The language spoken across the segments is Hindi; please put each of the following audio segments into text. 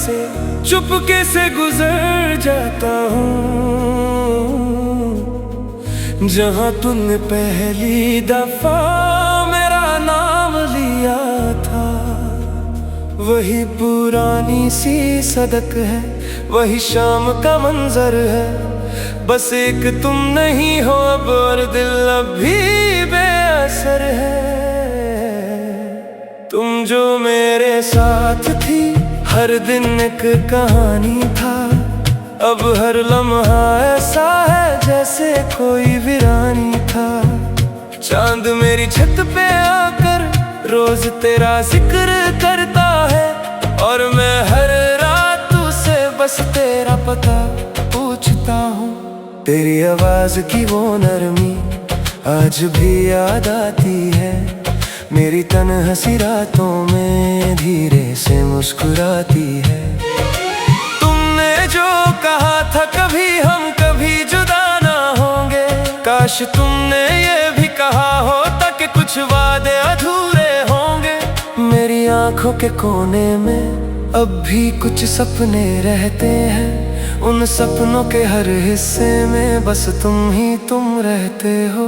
से चुपके से गुजर जाता हूँ। जहाँ तुमने पहली दफा मेरा नाम लिया था, वही पुरानी सी सड़क है, वही शाम का मंजर है। बस एक तुम नहीं हो अब, और दिल अभी बेअसर है। तुम जो मेरे साथ थी, हर दिन एक कहानी था। अब हर लम्हा ऐसा है जैसे कोई वीरानी था। चांद मेरी छत पे आकर रोज तेरा जिक्र करता है, और मैं हर रात तुझसे बस तेरा पता पूछता हूँ। तेरी आवाज की वो नरमी आज भी याद आती है, मेरी तन्हासी रातों में धीरे से मुस्कुराती है। तुमने जो कहा था कभी हम कभी जुदा ना होंगे, काश तुमने ये भी कहा होता कि कुछ वादे अधूरे होंगे। मेरी आंखों के कोने में अब भी कुछ सपने रहते हैं, उन सपनों के हर हिस्से में बस तुम ही तुम रहते हो।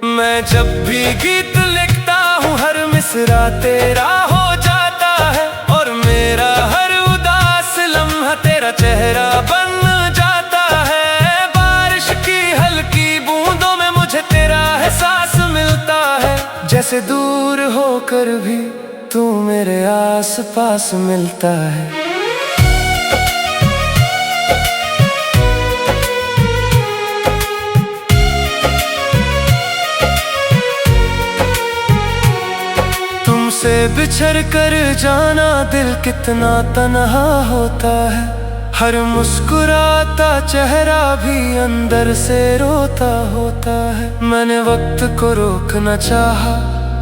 मैं जब भी गीत लिखता हूँ, हर मिसरा तेरा हो जाता है, और मेरा हर उदास लम्हा तेरा चेहरा बन जाता है। बारिश की हल्की बूंदों में मुझे तेरा एहसास मिलता है, जैसे दूर होकर भी तू मेरे आस पास मिलता है। तुमसे बिछड़ कर जाना दिल कितना तन्हा होता है, हर मुस्कुराता चेहरा भी अंदर से रोता होता है। मैंने वक्त को रोकना चाहा,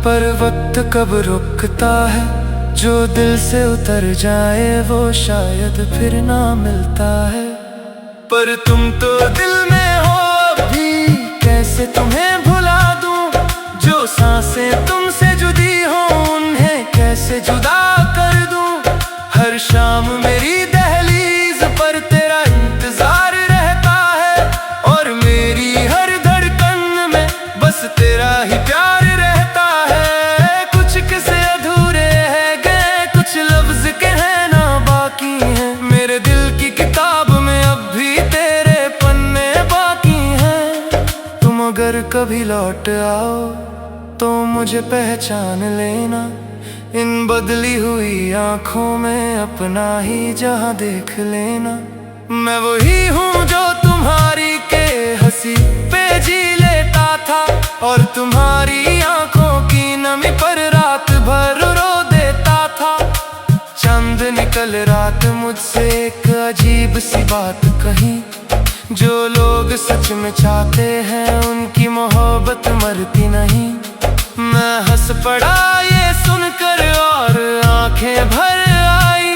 पर वक्त कब रुकता है। जो दिल से उतर जाए वो शायद फिर ना मिलता है। पर तुम तो दिल में हो अभी, कैसे तुम्हें भुला दूं। जो सांसें तुमसे जुदी हो उन्हें कैसे जुदा कर दूं। हर शाम मेरी दहलीज पर तेरा इंतजार रहता है, और मेरी हर धड़कन में बस तेरा ही प्यार रहता है। कुछ किस्से अधूरे हैं गए, कुछ लफ्ज कहना बाकी हैं। मेरे दिल की किताब में अब भी तेरे पन्ने बाकी हैं। तुम अगर कभी लौट आओ तो मुझे पहचान लेना, इन बदली हुई आंखों में अपना ही जहां देख लेना। मैं वही हूँ जो तुम्हारी के हंसी पे जी लेता था, और तुम्हारी आंखों की नमी पर रात भर रो देता था। चंद निकल रात मुझसे एक अजीब सी बात कही, जो लोग सच में चाहते हैं उनकी मोहब्बत मरती नहीं। मैं हंस पड़ा ये सुनकर और आंखें भर आई,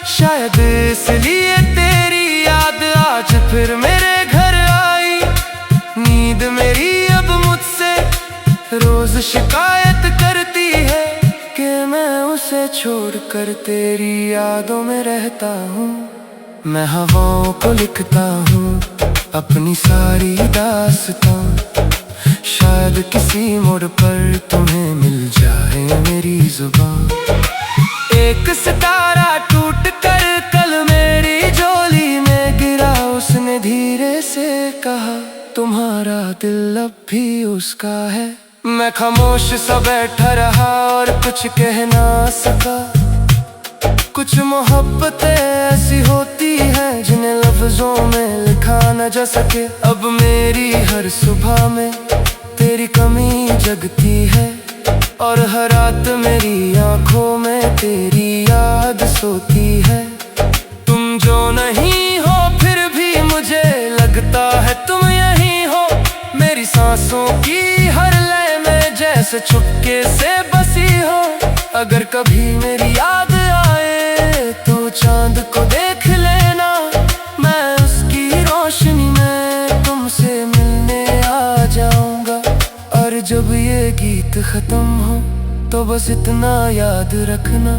शायद इसलिए तेरी याद आज फिर मेरे घर आई। नींद मेरी अब मुझसे रोज शिकायत करती है कि मैं उसे छोड़कर तेरी यादों में रहता हूँ। मैं हवाओं को लिखता हूँ अपनी सारी दास्तां, शायद किसी मोड़ पर तुम्हें मिल जाए मेरी जुबान। एक सितारा टूट कर कल मेरी झोली में गिरा, उसने धीरे से कहा तुम्हारा दिल अब भी उसका है। मैं खामोश सा बैठा रहा और कुछ कह ना सका। कुछ मोहब्बतें ऐसी होती हैं जिन्हें लफ्जों में लिखा न जा सके। अब मेरी हर सुबह में तेरी कमी जगती है, और हर रात मेरी आंखों में तेरी याद सोती है। तुम जो नहीं हो फिर भी मुझे लगता है तुम यही हो। मेरी सांसों की हर लय में जैसे चुपके से बसी हो। अगर कभी मेरी याद आए तो चांद को देख लेना, मैं उसकी रोशनी में तुमसे मिलने आ जाऊंगा। और जब ये गीत खत्म हो तो बस इतना याद रखना,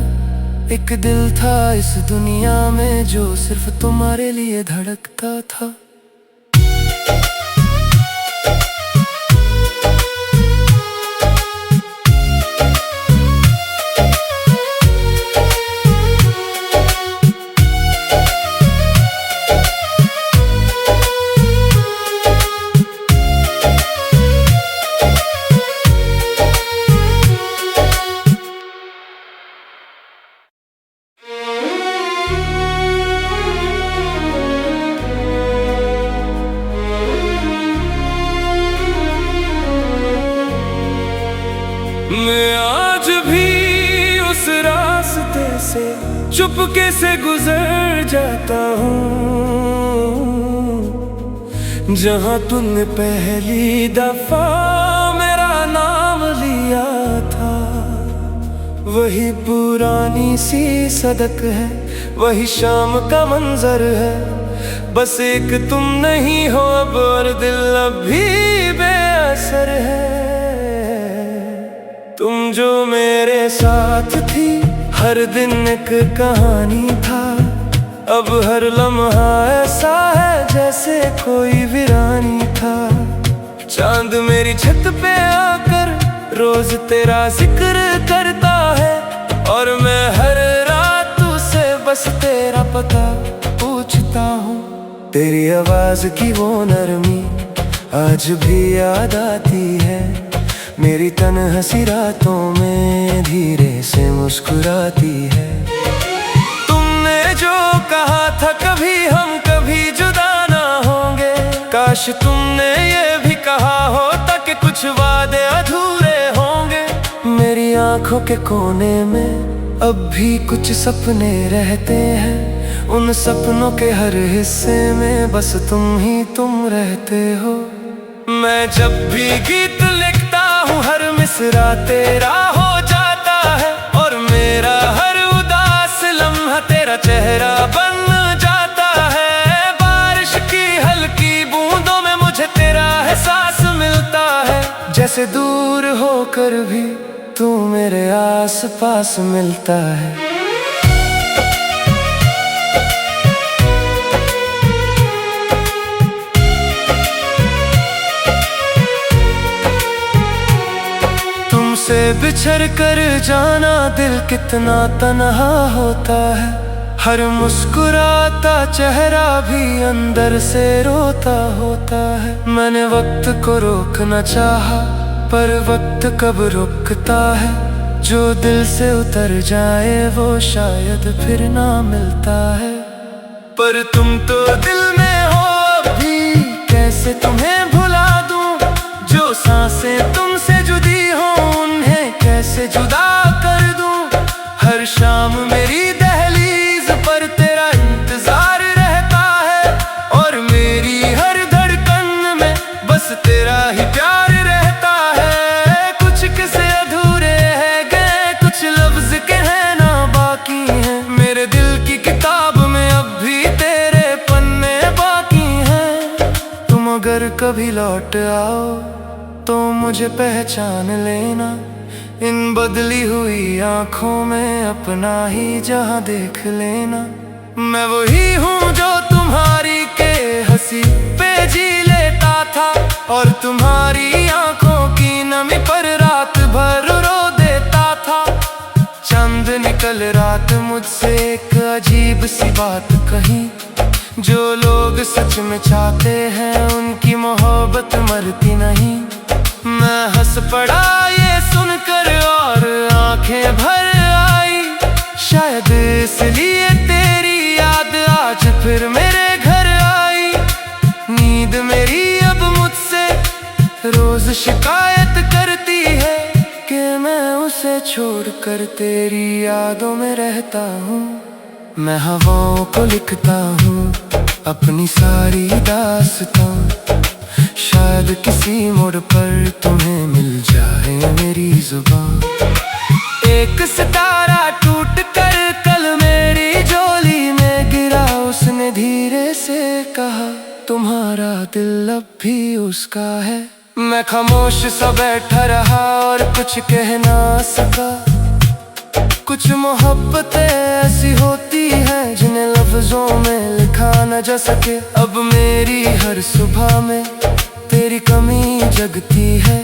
एक दिल था इस दुनिया में जो सिर्फ तुम्हारे लिए धड़कता था। मैं आज भी उस रास्ते से चुपके से गुजर जाता हूँ जहाँ तुमने पहली दफा मेरा नाम लिया था। वही पुरानी सी सड़क है, वही शाम का मंजर है, बस एक तुम नहीं हो अब और दिल अब भी बेअसर है। तुम जो मेरे साथ थी, हर दिन एक कहानी था, अब हर लम्हा ऐसा है जैसे कोई वीरानी था। चांद मेरी छत पे आकर रोज तेरा जिक्र करता है, और मैं हर रात तुझसे बस तेरा पता पूछता हूँ। तेरी आवाज की वो नरमी आज भी याद आती है, मेरी तन्हसी रातों में धीरे से मुस्कुराती है। तुमने जो कहा था कभी हम कभी जुदा ना होंगे, काश तुमने ये भी कहा होता कि कुछ वादे अधूरे होंगे। मेरी आंखों के कोने में अब भी कुछ सपने रहते हैं, उन सपनों के हर हिस्से में बस तुम ही तुम रहते हो। मैं जब भी गीत लिखता हूँ हर मिसरा तेरा हो जाता है, और मेरा हर उदास लम्हा तेरा चेहरा बन जाता है। बारिश की हल्की बूंदों में मुझे तेरा एहसास मिलता है, जैसे दूर होकर भी तू मेरे आस पास मिलता है। तुमसे बिछड़ कर जाना दिल कितना तन्हा होता है, हर मुस्कुराता चेहरा भी अंदर से रोता होता है। मैंने वक्त को रोकना चाहा पर वक्त कब रुकता है, जो दिल से उतर जाए वो शायद फिर ना मिलता है। पर तुम तो दिल में हो अभी, कैसे तुम्हें भुला दूं, जो सांसें तुमसे जुदी हो उन्हें कैसे जुदा कर दूं। हर शाम मेरी दहलीज पर तेरा इंतजार रहता है, और मेरी हर धड़कन में बस तेरा ही प्यार रहता है। कुछ किस्से अधूरे हैं गए, कुछ लफ्ज कहना बाकी हैं, मेरे दिल की किताब में अब भी तेरे पन्ने बाकी हैं। तुम अगर कभी लौट आओ तो मुझे पहचान लेना, इन बदली हुई आंखों में अपना ही जहां देख लेना। मैं वही हूँ जो तुम्हारी के हंसी पे जी लेता था, और तुम्हारी आंखों की नमी पर रात भर रो देता था। चंद निकल रात मुझसे एक अजीब सी बात कही, जो लोग सच में चाहते हैं उनकी मोहब्बत मरती नहीं। मैं हंस पड़ा ये सुनकर और आंखें भर आई, शायद इसलिए तेरी याद आज फिर मेरे घर आई। नींद मेरी अब मुझसे रोज शिकायत करती है कि मैं उसे छोड़कर तेरी यादों में रहता हूँ। मैं हवाओं को लिखता हूँ अपनी सारी दास्तां, शायद किसी मोड़ पर तुम्हें मिल जाए मेरी जुबान। एक सितारा टूट कर कल मेरी झोली में गिरा, उसने धीरे से कहा तुम्हारा दिल अब भी उसका है। मैं खामोश सा बैठा रहा और कुछ कह ना सका, कुछ मोहब्बतें ऐसी होती हैं जिन्हें लफ्जों में लिखा न जा सके। अब मेरी हर सुबह में तेरी कमी जगती है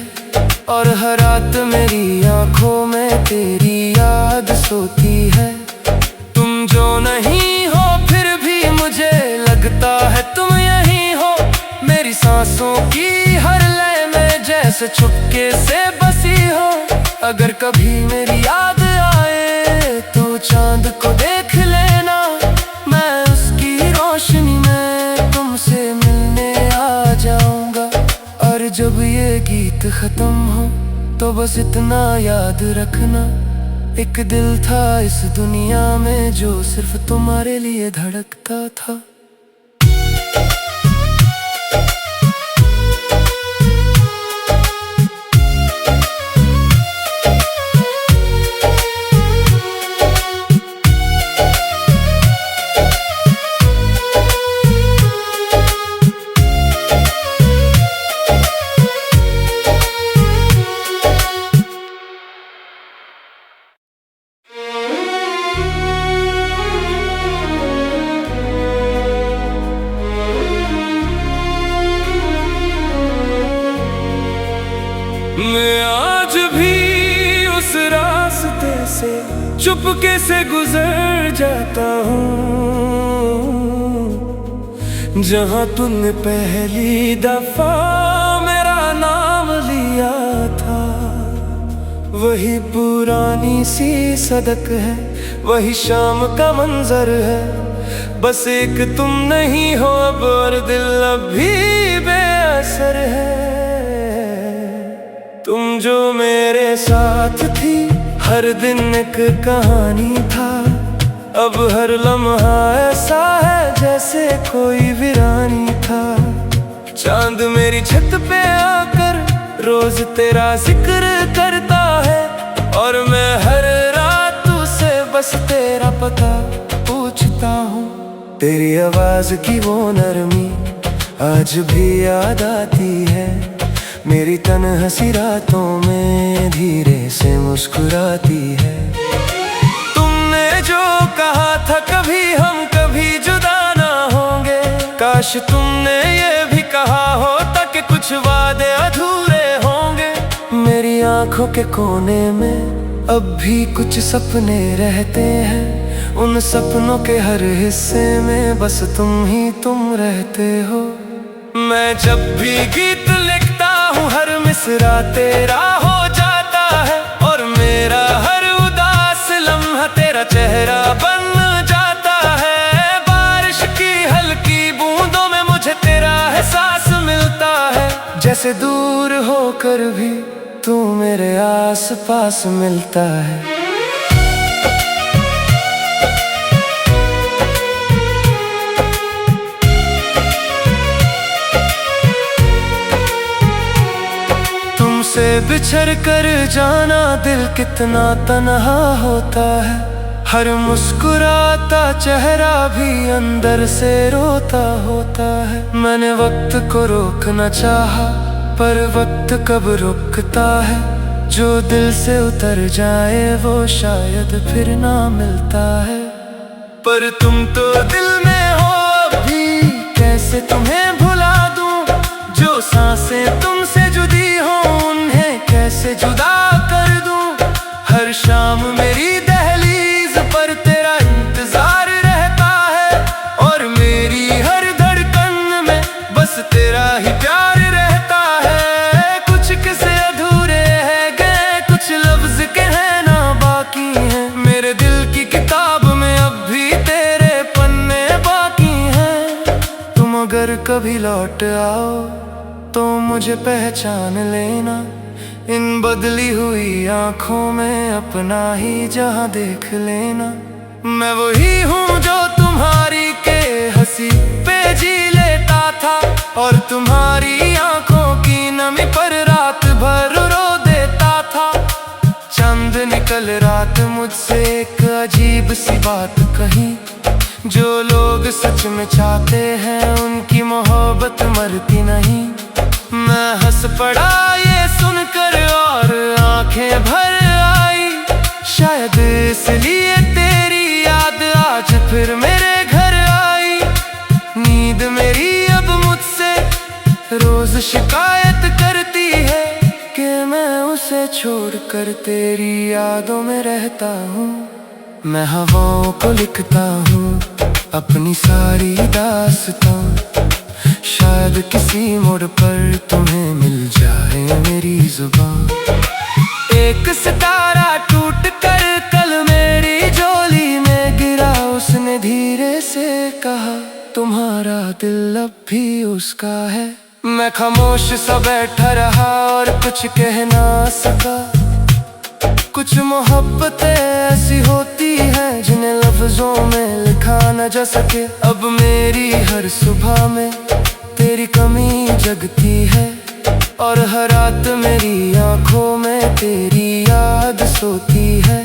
और हर रात मेरी आंखों में तेरी याद सोती है। तुम जो नहीं हो फिर भी मुझे लगता है तुम यही हो, मेरी सांसों की हर लय में जैसे चुपके से बसी हो। अगर कभी मेरी याद आए तो चांद को देख लेना, मैं उसकी रोशनी में तुमसे मिलने आ जाऊंगा। और जब ये गीत खत्म हो तो बस इतना याद रखना, एक दिल था इस दुनिया में जो सिर्फ तुम्हारे लिए धड़कता था। मैं आज भी उस रास्ते से चुपके से गुजर जाता हूँ जहाँ तुमने पहली दफा मेरा नाम लिया था। वही पुरानी सी सड़क है, वही शाम का मंजर है, बस एक तुम नहीं हो अब और दिल अब भी बेअसर है। तुम जो मेरे साथ थी हर दिन एक कहानी था, अब हर लम्हा ऐसा है जैसे कोई वीरानी था। चांद मेरी छत पे आकर रोज तेरा जिक्र करता है और मैं हर रात तुझसे बस तेरा पता पूछता हूँ। तेरी आवाज की वो नरमी आज भी याद आती है, मेरी तन्हसी रातों में धीरे से मुस्कुराती है। तुमने जो कहा था कभी हम कभी जुदा ना होंगे, काश तुमने ये भी कहा होता कि कुछ वादे अधूरे होंगे। मेरी आंखों के कोने में अब भी कुछ सपने रहते हैं, उन सपनों के हर हिस्से में बस तुम ही तुम रहते हो। मैं जब भी गीत लिखता हूँ हर मिसरा तेरा हो जाता है और मेरा हर उदास लम्हा तेरा चेहरा बन जाता है। बारिश की हल्की बूंदों में मुझे तेरा एहसास मिलता है, जैसे दूर होकर भी तू मेरे आस पास मिलता है। तुमसे बिछड़ कर जाना दिल कितना तन्हा होता है, हर मुस्कुराता चेहरा भी अंदर से रोता होता है। मैंने वक्त को रोकना चाहा पर वक्त कब रुकता है, जो दिल से उतर जाए वो शायद फिर ना मिलता है। पर तुम तो दिल में हो अभी, कैसे तुम्हें भुला दूं, जो सांसें तुमसे जुदी हो उन्हें कैसे जुदा कर दूं। हर शाम मेरी दहलीज पर तेरा इंतजार रहता है और मेरी हर धड़कन में बस तेरा ही प्यार रहता है। कुछ किस्से अधूरे हैं गए, कुछ लफ्ज कहना बाकी हैं, मेरे दिल की किताब में अब भी तेरे पन्ने बाकी हैं। तुम अगर कभी लौट आओ तो मुझे पहचान लेना, इन बदली हुई आंखों में अपना ही जहां देख लेना। मैं वही हूँ जो तुम्हारी के हंसी पे जी लेता था और तुम्हारी आंखों की नमी पर रात भर रो देता था। चंद निकल रात मुझसे एक अजीब सी बात कही, जो लोग सच में चाहते हैं उनकी मोहब्बत मरती नहीं। मैं हंस पड़ा ये सुनकर और आंखें भर आई, शायद इसलिए तेरी याद आज फिर मेरे घर आई। नींद मेरी अब मुझसे रोज शिकायत करती है कि मैं उसे छोड़कर तेरी यादों में रहता हूँ। मैं हवाओं को लिखता हूँ अपनी सारी दास्तां, शायद किसी मोड़ पर तुम्हें मिल जाए मेरी जुबान। एक सितारा टूट कर कल मेरी झोली में गिरा, उसने धीरे से कहा तुम्हारा दिल अब भी उसका है। मैं खामोश सा बैठा रहा और कुछ कह ना सका। कुछ मोहब्बतें ऐसी होती हैं जिन्हें लफ्जों में लिखा न जा सके। अब मेरी हर सुबह में तेरी कमी जगती है और हर रात मेरी आंखों में तेरी याद सोती है।